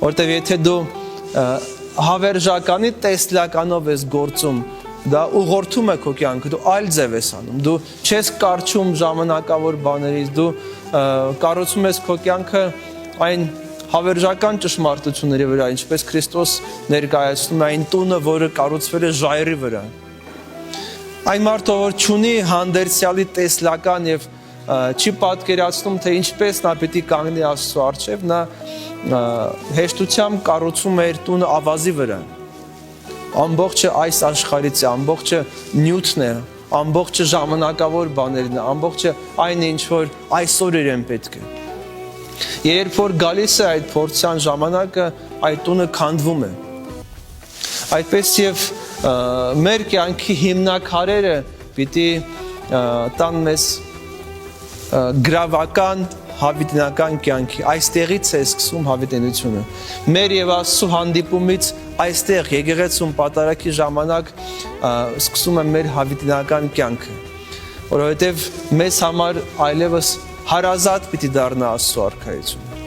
Որտեւ եթե դու հավերժականի տեսլականով ես գործում, դա ուղղորդում է քո կյանքը, դու այլ ձև ես անում, դու չես կարճում ժամանակավոր բաներից, դու կառուցում ես քո կյանքը այն հավերժական ճշմարտությունների վրա, ինչպես Քրիստոս ներկայացնում է այն տունը, որը կառուցվել է ժայռի վրա։ Այն մարդը, որ չունի հանդերձյալի տեսլական եւ չի պատկերացնում, թե ինչպես նա պիտի կանգնի Աստծո առջև, նա հեշտությամբ կառուցում է իր տունը ավազի վրա։ Ամբողջը այս աշխարհից է, ամբողջը նյութն է, ամբողջը ժամանակավոր բաներն է, ամբողջը այն ինչ որ այսօր իրեն պետք է։ Երբ որ գալիս է այդ փորձյան ժամանակը, այդ տունը քանդվում է։ Այդպես եւ մեր կյանքի հիմնակարերը պիտի տան մեզ գրավական հավիտենական կյանքի, այստեղից է սկսում հավիտենությունը։ Մեր եւ Աստծո հանդիպումից այստեղ եկեղեցում պատարագի ժամանակ սկսում է մեր հավիտենական կյանքը, որովհետեւ մեզ համար այլևս հարազատ պիտի դառնա Աստծո արքայությունը։